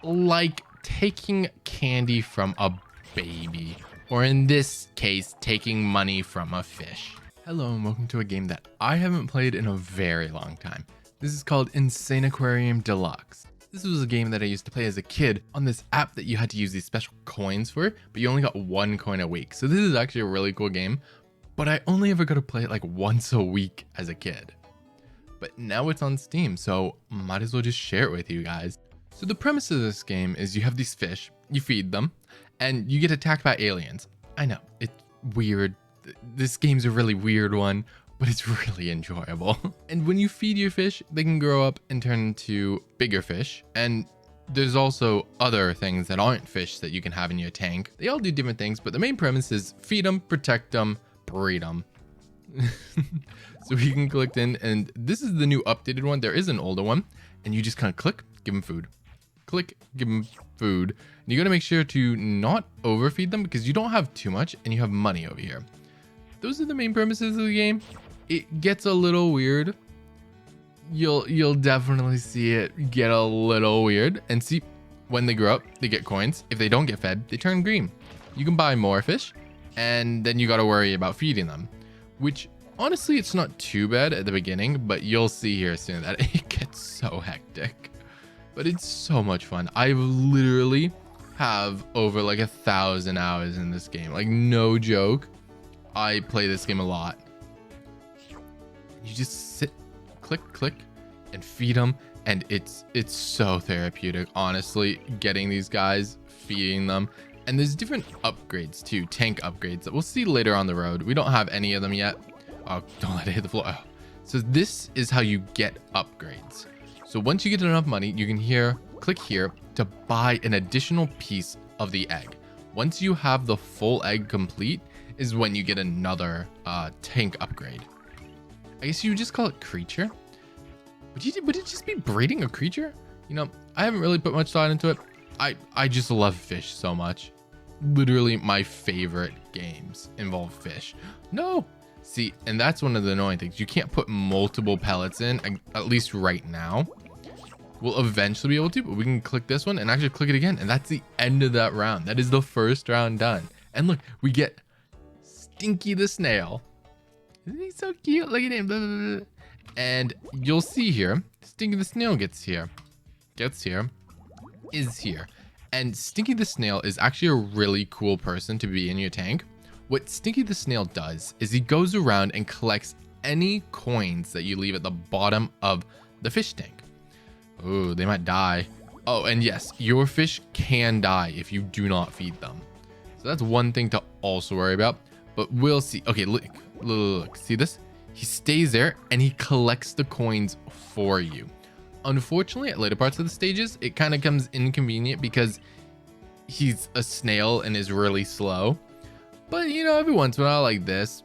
like taking candy from a baby, or in this case, taking money from a fish. Hello and welcome to a game that I haven't played in a very long time. This is called Insaniquarium Deluxe. This was a game that I used to play as a kid on this app that you had to use these special coins for, but you only got 1 coin a week. So this is actually a really cool game, but I only ever got to play it like once a week as a kid. But now it's on Steam, so might as well just share it with you guys. So the premise of this game is you have these fish, you feed them, and you get attacked by aliens. I know, it's weird. This game's a really weird one, but it's really enjoyable. And when you feed your fish, they can grow up and turn into bigger fish. And there's also other things that aren't fish that you can have in your tank. They all do different things, but the main premise is feed them, protect them, breed them. So we can click in, and this is the new updated one. There is an older one, and you just kind of click, give them food. Click, give them food. And you got to make sure to not overfeed them because you don't have too much and you have money over here. Those are the main premises of the game. It gets a little weird. You'll definitely see it get a little weird. And see, when they grow up, they get coins. If they don't get fed, they turn green. You can buy more fish, and then you got to worry about feeding them, which honestly, it's not too bad at the beginning, but you'll see here soon that it gets so hectic. But it's so much fun. I literally have over like 1,000 hours in this game. Like, no joke. I play this game a lot. You just sit, click, and feed them. And it's so therapeutic, honestly, getting these guys, feeding them. And there's different upgrades too, tank upgrades that we'll see later on the road. We don't have any of them yet. Oh, don't let it hit the floor. Oh. So this is how you get upgrades. So once you get enough money, you can click here to buy an additional piece of the egg. Once you have the full egg complete is when you get another tank upgrade. I guess you would just call it creature. Would it just be breeding a creature? You know, I haven't really put much thought into it. I just love fish so much. Literally my favorite games involve fish. No. See, and that's one of the annoying things. You can't put multiple pellets in, at least right now. We'll eventually be able to, but we can click this one and actually click it again. And that's the end of that round. That is the first round done. And look, we get Stinky the Snail. Isn't he so cute? Look at him. Blah, blah, blah. And you'll see here, Stinky the Snail is here. And Stinky the Snail is actually a really cool person to be in your tank. What Stinky the Snail does is he goes around and collects any coins that you leave at the bottom of the fish tank. Oh, they might die. Oh, and yes, your fish can die if you do not feed them. So that's one thing to also worry about. But we'll see. Okay, look. See this? He stays there and he collects the coins for you. Unfortunately, at later parts of the stages, it kind of comes inconvenient because he's a snail and is really slow. But, you know, every once in a while like this.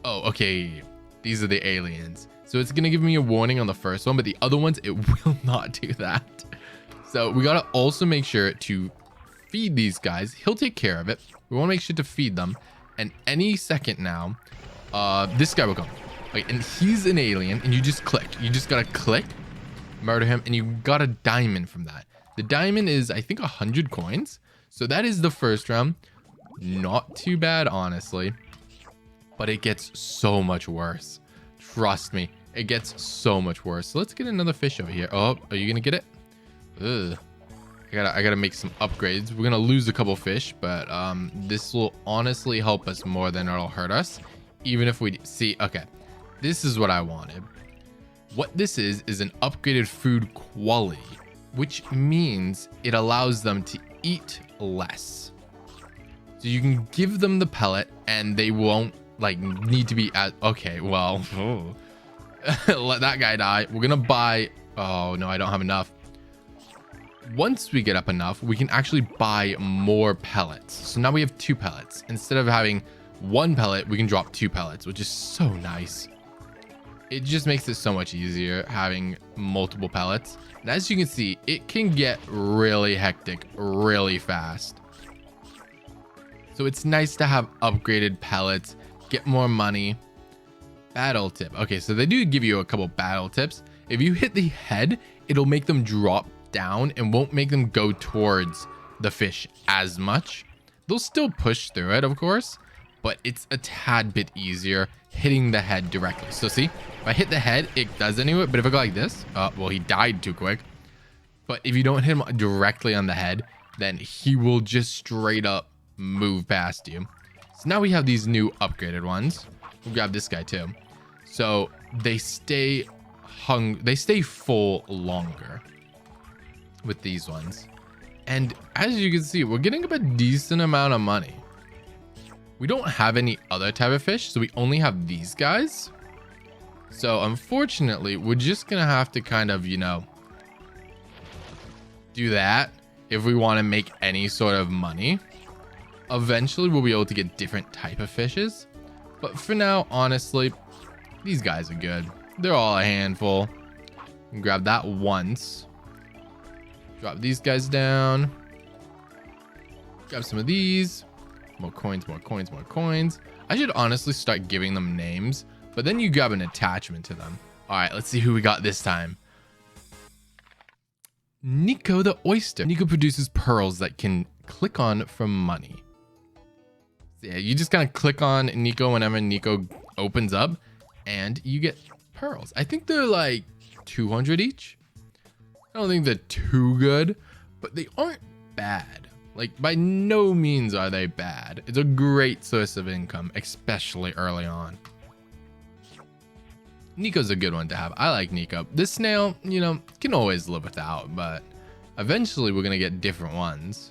Oh, okay. These are the aliens. So it's going to give me a warning on the first one, but the other ones, it will not do that. So we got to also make sure to feed these guys. He'll take care of it. We want to make sure to feed them. And any second now, this guy will come. Okay, and he's an alien, and you just click. You just got to click, murder him, and you got a diamond from that. The diamond is, I think, 100 coins. So that is the first round. Not too bad, honestly, but it gets so much worse. Trust me, it gets so much worse. So let's get another fish over here. Oh, are you gonna get it? Ugh. I gotta make some upgrades. We're gonna lose a couple fish, but this will honestly help us more than it'll hurt us. Even if we see, okay, this is what I wanted. What this is an upgraded food quality, which means it allows them to eat less. So you can give them the pellet and they won't like need to be at, okay, well, let that guy die. We're gonna buy, oh no, I don't have enough. Once we get up enough, we can actually buy more pellets. So now we have 2 pellets. Instead of having 1 pellet, we can drop 2 pellets, which is so nice. It just makes it so much easier having multiple pellets. And as you can see, it can get really hectic really fast. So it's nice to have upgraded pellets, get more money. Battle tip. Okay, so they do give you a couple battle tips. If you hit the head, it'll make them drop down and won't make them go towards the fish as much. They'll still push through it, of course, but it's a tad bit easier hitting the head directly. So see, if I hit the head, it does anyway. But if I go like this, well, he died too quick. But if you don't hit him directly on the head, then he will just straight up move past you. So now we have these new upgraded ones. We'll grab this guy too. So they stay full longer with these ones. And as you can see, we're getting up a decent amount of money. We don't have any other type of fish, so we only have these guys. So unfortunately, we're just gonna have to kind of, you know, do that if we want to make any sort of money. Eventually, we'll be able to get different type of fishes. But for now, honestly, these guys are good. They're all a handful. Grab that once. Drop these guys down. Grab some of these. More coins, more coins, more coins. I should honestly start giving them names, but then you grab an attachment to them. All right, let's see who we got this time. Nico the oyster. Nico produces pearls that can click on for money. So yeah, you just kind of click on Nico whenever Nico opens up and you get pearls. I think they're like 200 each. I don't think they're too good, but they aren't bad. Like, by no means are they bad. It's a great source of income, especially early on. Nico's a good one to have. I like Nico. This snail, you know, can always live without, but eventually we're going to get different ones.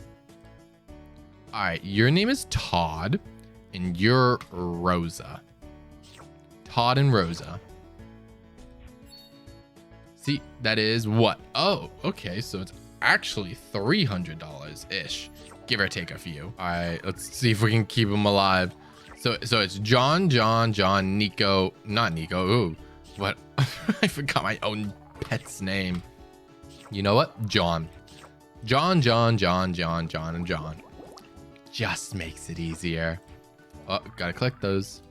All right, your name is Todd, and you're Rosa. Todd and Rosa. See, that is what? Oh, okay, so it's actually $300-ish, give or take a few. All right, let's see if we can keep them alive. So it's John, Nico, not Nico. Ooh, what? I forgot my own pet's name. You know what? John, and John. Just makes it easier. Oh, gotta collect those.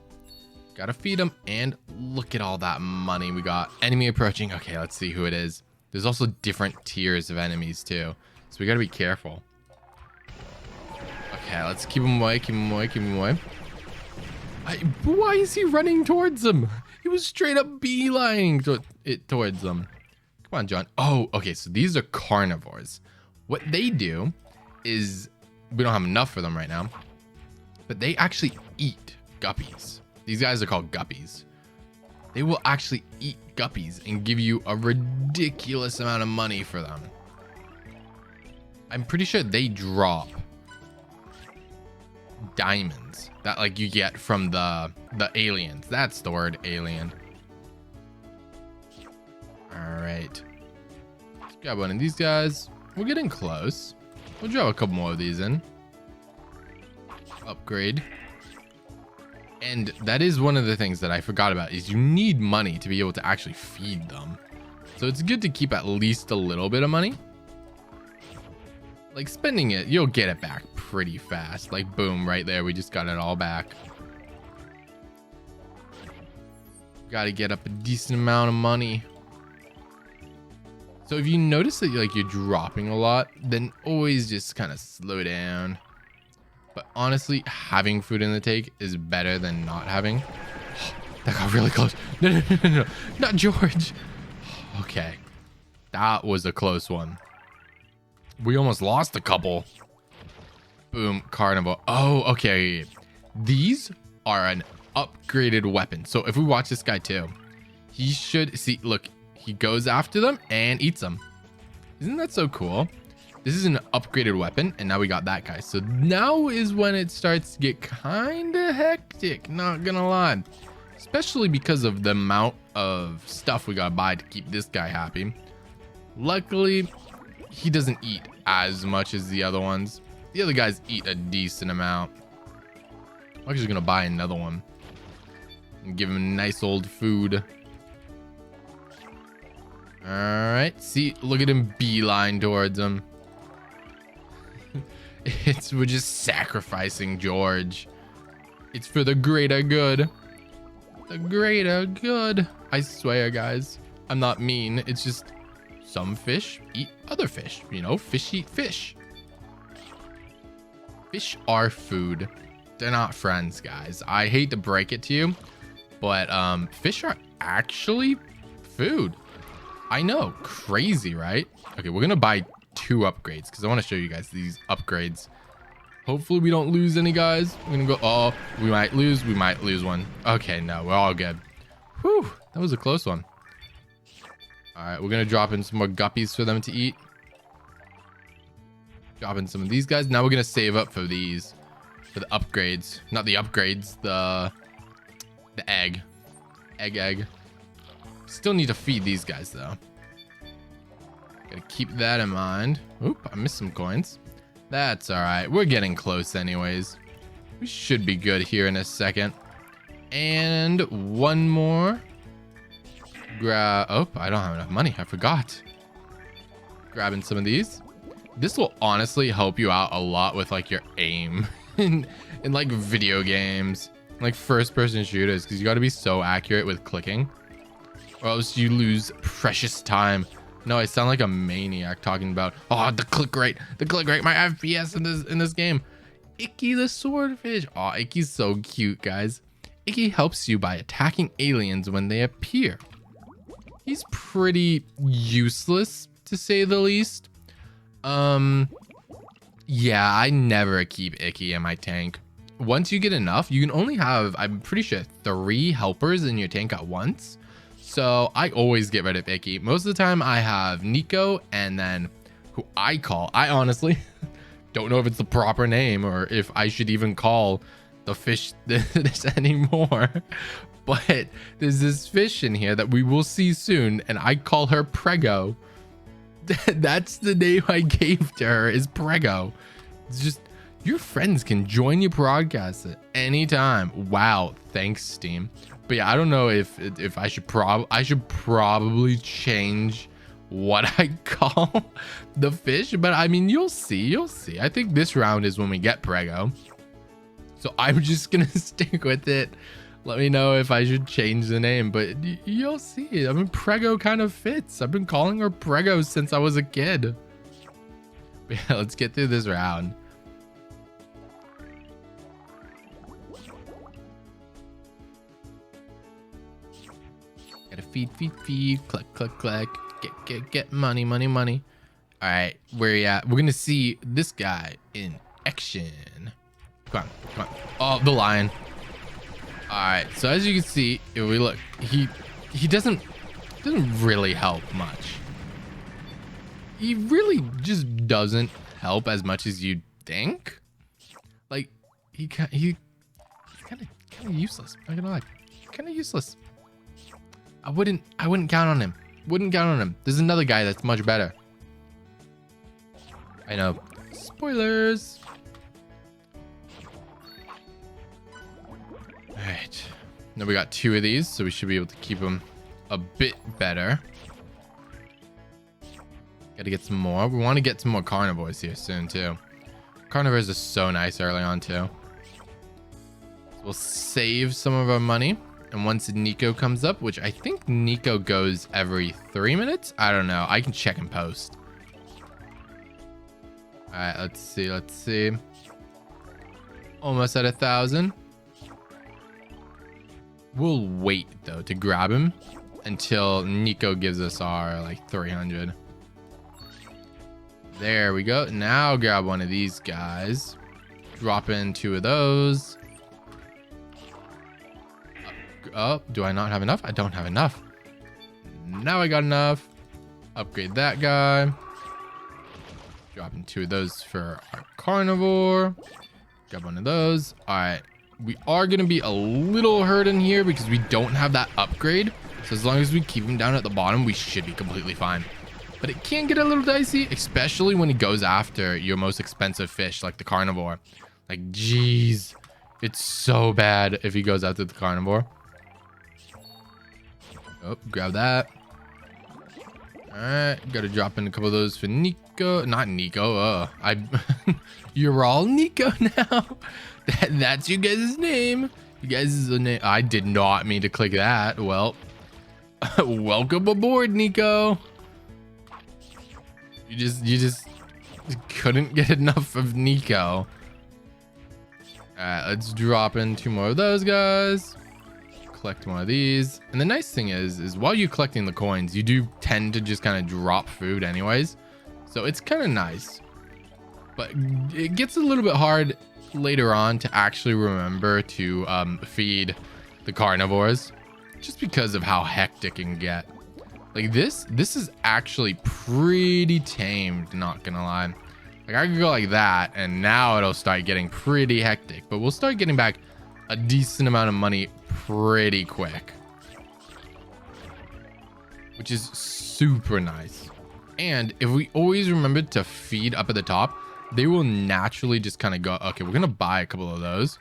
Gotta feed them, and look at all that money we got. Enemy approaching. Okay, let's see who it is. There's also different tiers of enemies too, so we gotta be careful. Okay, let's keep him away, keep him away. Why is he running towards them? He was straight up beelining towards them. Come on, John. Oh, okay, so these are carnivores. What they do is, we don't have enough for them right now, but they actually eat guppies. These guys are called guppies. They will actually eat guppies and give you a ridiculous amount of money for them. I'm pretty sure they drop diamonds that like you get from the aliens. That's the word, alien. All right, let's grab one of these guys. We're getting close. We'll drop a couple more of these in. Upgrade. And that is one of the things that I forgot about, is you need money to be able to actually feed them. So it's good to keep at least a little bit of money. Like, spending it, you'll get it back pretty fast. Like, boom, right there. We just got it all back. Got to get up a decent amount of money. So if you notice that you're dropping a lot, then always just kind of slow down. But honestly, having food in the tank is better than not having. That got really close. No. Not George. Okay. That was a close one. We almost lost a couple. Boom. Carnival. Oh, okay. These are an upgraded weapon. So if we watch this guy too, he should see, look, he goes after them and eats them. Isn't that so cool? This is an upgraded weapon, and now we got that guy. So now is when it starts to get kind of hectic, not gonna lie. Especially because of the amount of stuff we gotta buy to keep this guy happy. Luckily, he doesn't eat as much as the other ones. The other guys eat a decent amount. I'm actually gonna buy another one and give him nice old food. All right, see, look at him beeline towards him. We're just sacrificing George. It's for the greater good. The greater good. I swear, guys, I'm not mean. It's just some fish eat other fish. You know, fish eat fish. Fish are food. They're not friends, guys. I hate to break it to you, but fish are actually food. I know, crazy, right? Okay, we're gonna buy 2 upgrades because I want to show you guys these upgrades. Hopefully we don't lose any, guys. We're gonna go, oh, we might lose one. Okay, no, we're all good. Whew, that was a close one. All right, we're gonna drop in some more guppies for them to eat. Drop in some of these guys. Now we're gonna save up for these, for the upgrades. Not the upgrades, the egg. Egg. Still need to feed these guys though. Gotta keep that in mind. Oop, I missed some coins. That's all right. We're getting close anyways. We should be good here in a second. And one more. Oh, I don't have enough money. I forgot. Grabbing some of these. This will honestly help you out a lot with like your aim in like video games, like first-person shooters, because you got to be so accurate with clicking, or else you lose precious time. No, I sound like a maniac talking about, oh, the click rate, my FPS in this game. Icky the swordfish. Oh, Icky's so cute, guys. Icky helps you by attacking aliens when they appear. He's pretty useless, to say the least. Yeah, I never keep Icky in my tank. Once you get enough, you can only have, I'm pretty sure, 3 helpers in your tank at once. So I always get rid of Icky. Most of the time I have Nico, and then who I honestly don't know if it's the proper name or if I should even call the fish this anymore. But there's this fish in here that we will see soon, and I call her Prego. That's the name I gave to her, is Prego. It's just, your friends can join your broadcast at any time. Wow, thanks Steam. But yeah, I don't know if I should probably change what I call the fish, but I mean, you'll see. I think this round is when we get Prego, so I'm just gonna stick with it. Let me know if I should change the name, but you'll see. I mean, Prego kind of fits. I've been calling her Prego since I was a kid. But yeah, let's get through this round. Gotta feed, click, get money. All right, where you at? We're gonna see this guy in action. Come on. Oh, the lion. All right, so as you can see, if we look, he doesn't really help much. He really just doesn't help as much as you'd think. Like, he's kind of useless. I'm not gonna lie, kind of useless. I wouldn't count on him. There's another guy that's much better. I know. Spoilers. All right. Now we got 2 of these, so we should be able to keep them a bit better. Got to get some more. We want to get some more carnivores here soon too. Carnivores are so nice early on too. So we'll save some of our money. And once Nico comes up, which I think Nico goes every 3 minutes. I don't know. I can check and post. All right, let's see. Almost at 1,000. We'll wait though to grab him until Nico gives us our like 300. There we go. Now grab one of these guys. Drop in 2 of those. Oh, do I not have enough? I don't have enough. Now I got enough. Upgrade that guy. Dropping 2 of those for our carnivore. Grab one of those. All right. We are going to be a little hurt in here because we don't have that upgrade. So as long as we keep him down at the bottom, we should be completely fine. But it can get a little dicey, especially when he goes after your most expensive fish, like the carnivore. Like, geez. It's so bad if he goes after the carnivore. Oh, grab that. All right, gotta drop in a couple of those for Nico. Not Nico. You're all Nico now. That's you guys' name. You guys' name. I did not mean to click that. Well, welcome aboard, Nico. You just couldn't get enough of Nico. Alright, let's drop in 2 more of those guys. Collect more of these. And the nice thing is while you're collecting the coins, you do tend to just kind of drop food anyways. So it's kind of nice. But it gets a little bit hard later on to actually remember to feed the carnivores. Just because of how hectic it can get. Like this is actually pretty tamed, not gonna lie. Like I could go like that and now it'll start getting pretty hectic, but we'll start getting back a decent amount of money pretty quick, which is super nice. And if we always remember to feed up at the top, they will naturally just kind of go, okay, we're gonna buy a couple of those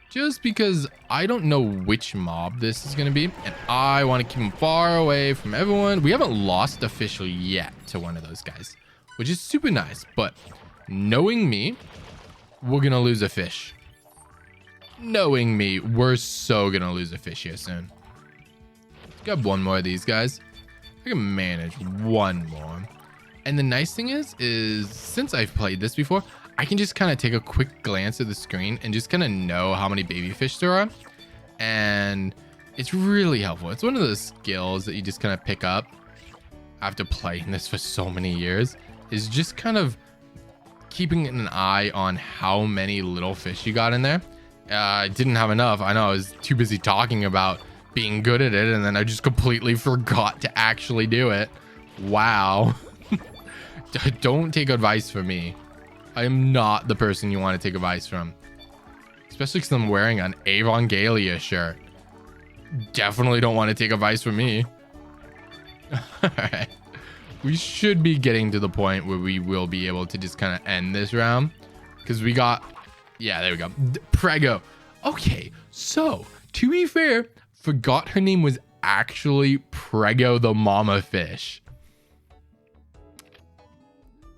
just because I don't know which mob this is gonna be and I want to keep them far away from everyone. We haven't lost officially yet to one of those guys, which is super nice, but knowing me, we're gonna lose a fish. Knowing me, we're so gonna lose a fish here soon. Let's grab one more of these guys. I can manage one more. And the nice thing is since I've played this before, I can just kind of take a quick glance at the screen and just kind of know how many baby fish there are. And it's really helpful. It's one of those skills that you just kind of pick up after playing this for so many years, is just kind of keeping an eye on how many little fish you got in there. I didn't have enough. I know I was too busy talking about being good at it and then I just completely forgot to actually do it. Wow. Don't take advice from me. I am not the person you want to take advice from. Especially because I'm wearing an Evangelia shirt. Definitely don't want to take advice from me. Alright. We should be getting to the point where we will be able to just kind of end this round. Because we got... Yeah, there we go. Prego. Okay, so, to be fair, forgot her name was actually Prego the mama fish.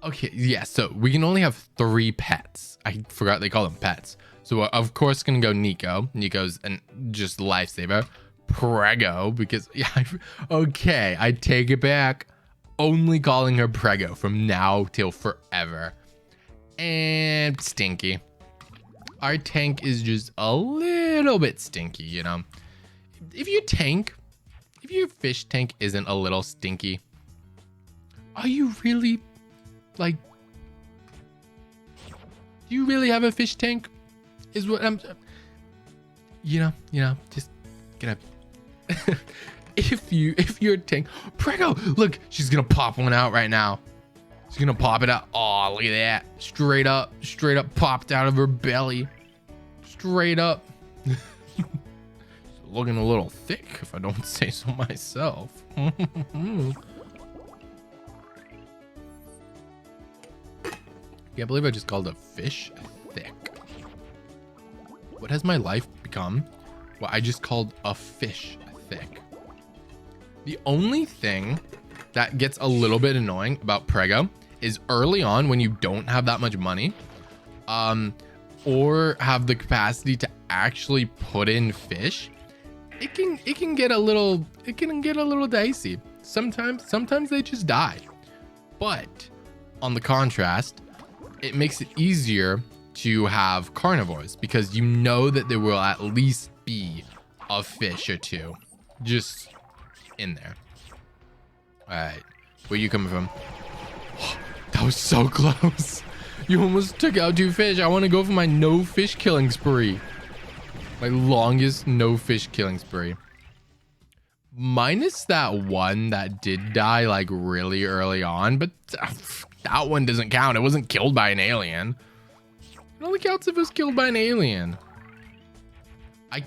Okay, yeah, so we can only have 3 pets. I forgot they call them pets. So we're of course gonna go Nico. Nico's just lifesaver. Prego, because yeah, okay, I take it back. Only calling her Prego from now till forever. And Stinky. Our tank is just a little bit stinky, you know. If your fish tank isn't a little stinky, are you really... Like, do you really have a fish tank? Is what I'm, you know, just gonna, if your tank, Prego, look, she's gonna pop one out right now. She's gonna pop it out. Oh, look at that. Straight up popped out of her belly. Straight up. Looking a little thick, if I don't say so myself. Can't believe I just called a fish thick. What has my life become? Well, I just called a fish thick. The only thing that gets a little bit annoying about Prego is early on when you don't have that much money, or have the capacity to actually put in fish, it can get a little dicey. Sometimes they just die. But on the contrast, it makes it easier to have carnivores because you know that there will at least be a fish or 2 just in there. All right, where you coming from? That was so close. You almost took out 2 fish. I want to go for my no fish killing spree. My longest no fish killing spree. Minus that one that did die like really early on, but that one doesn't count. It wasn't killed by an alien. It only counts if it was killed by an alien. I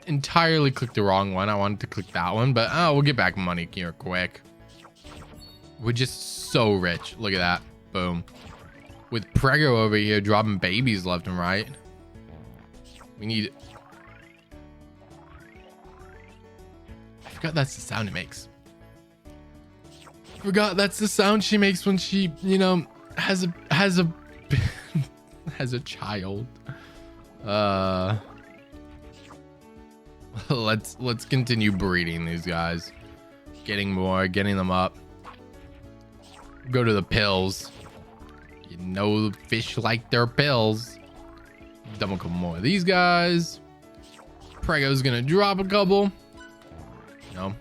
entirely clicked the wrong one. I wanted to click that one, but we'll get back money here quick. We're just so rich. Look at that. Boom. With Prego over here dropping babies left and right. We need... I forgot that's the sound it makes. Forgot that's the sound she makes when she, you know, has a has a child. Let's continue breeding these guys, getting them up. Go to the pills. You know the fish like their pills. Dump a couple more of these guys. Prego's gonna drop a couple. No.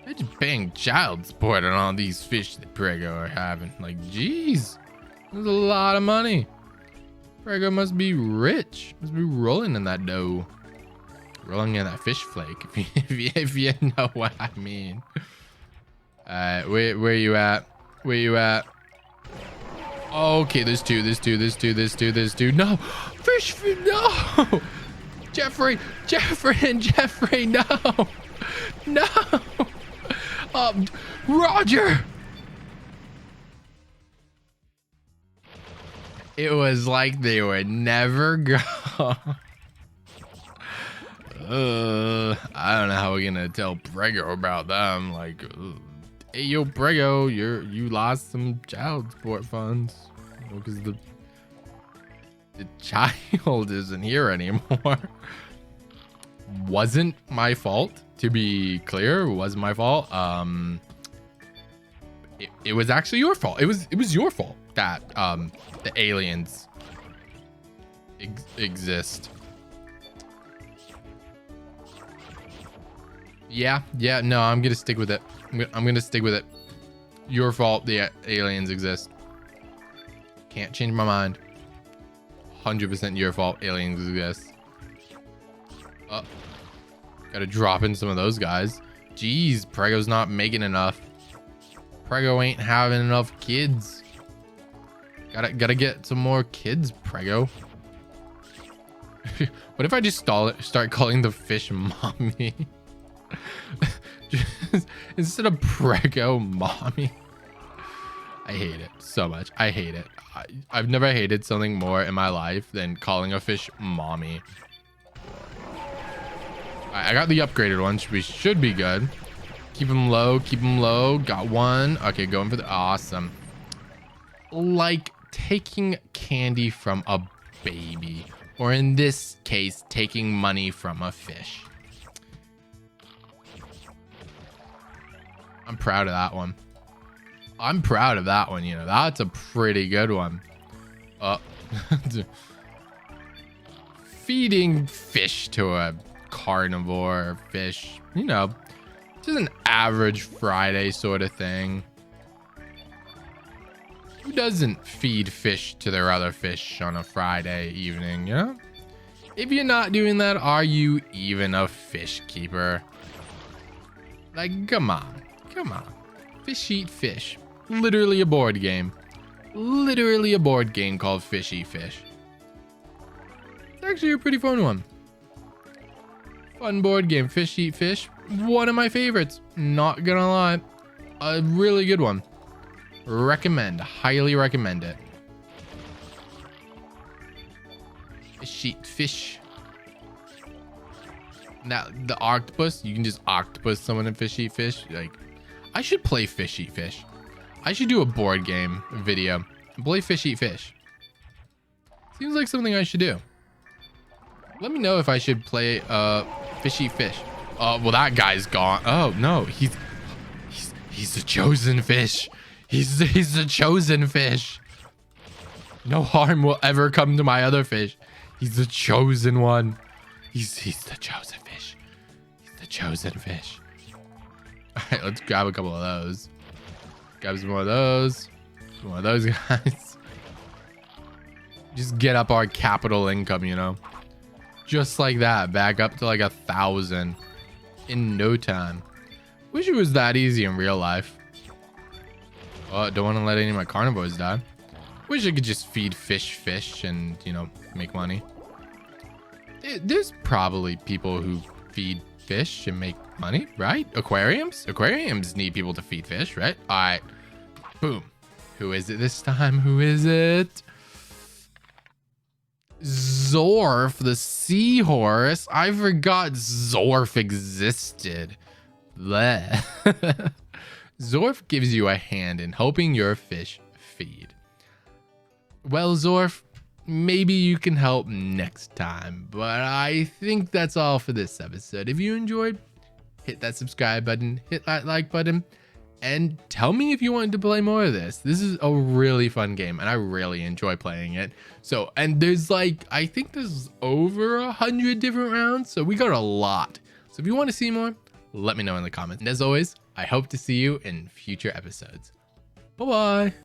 They're just paying child support on all these fish that Prego are having. Like, geez. There's a lot of money. Prego must be rich. Must be rolling in that dough. Rolling in that fish flake, if you know what I mean. Where you at? Where you at? Okay, there's two. No, fish, no. Jeffrey, no. Roger. It was like they were never gone. I don't know how we're gonna tell Prego about them. Like, hey, yo, Prego, you lost some child support funds because the child isn't here anymore. Wasn't my fault, to be clear. Wasn't my fault. It was actually your fault. It was your fault that the aliens exist. Yeah, no, I'm gonna stick with it. I'm gonna stick with it. Your fault the aliens exist. Can't change my mind. 100% your fault aliens exist. Gotta drop in some of those guys. Jeez, Prego's not making enough. Prego ain't having enough kids. Gotta get some more kids, Prego. What if I just start calling the fish mommy? Just, instead of Prego mommy. I hate it so much. I hate it. I've never hated something more in my life than calling a fish mommy. I got the upgraded ones. We should be good. Keep them low. Got one. Okay, going for the awesome. Like taking candy from a baby, or in this case, taking money from a fish. I'm proud of that one. You know, that's a pretty good one. Feeding fish to a carnivore fish, you know, just an average Friday sort of thing. Who doesn't feed fish to their other fish on a Friday evening, you know? If you're not doing that, are you even a fish keeper? Like, come on. Fish eat fish. Literally a board game. Called Fish Eat Fish. It's actually a pretty fun one. Fun board game, Fish Eat Fish. One of my favorites. Not gonna lie. A really good one. Highly recommend it. Fish Eat Fish. Now, the octopus, you can just octopus someone in Fish Eat Fish. Like, I should play Fish Eat Fish. I should do a board game video and play Fish Eat Fish. Seems like something I should do. Let me know if I should play Fish Eat Fish. Well, that guy's gone. Oh no, he's the chosen fish. He's the chosen fish. No harm will ever come to my other fish. He's the chosen one. He's the chosen fish. He's the chosen fish. All right, let's grab a couple of those. Grab some more of those. Some more of those guys. Just get up our capital income, you know. Just like that, back up to like 1,000 in no time. Wish it was that easy in real life. Oh, don't want to let any of my carnivores die. Wish I could just feed fish and, you know, make money. There's probably people who feed fish and make money, right? Aquariums need people to feed fish, right? All right, boom. Who is it this time? Who is it? Zorf, the seahorse. I forgot Zorf existed. Bleh. Zorf gives you a hand in helping your fish feed. Well, Zorf, maybe you can help next time, but I think that's all for this episode. If you enjoyed, hit that subscribe button, hit that like button, and tell me if you want to play more of this. This is a really fun game and I really enjoy playing it. So, and there's like, I think there's over 100 different rounds. So we got a lot. So if you want to see more, let me know in the comments. And as always, I hope to see you in future episodes. Bye-bye.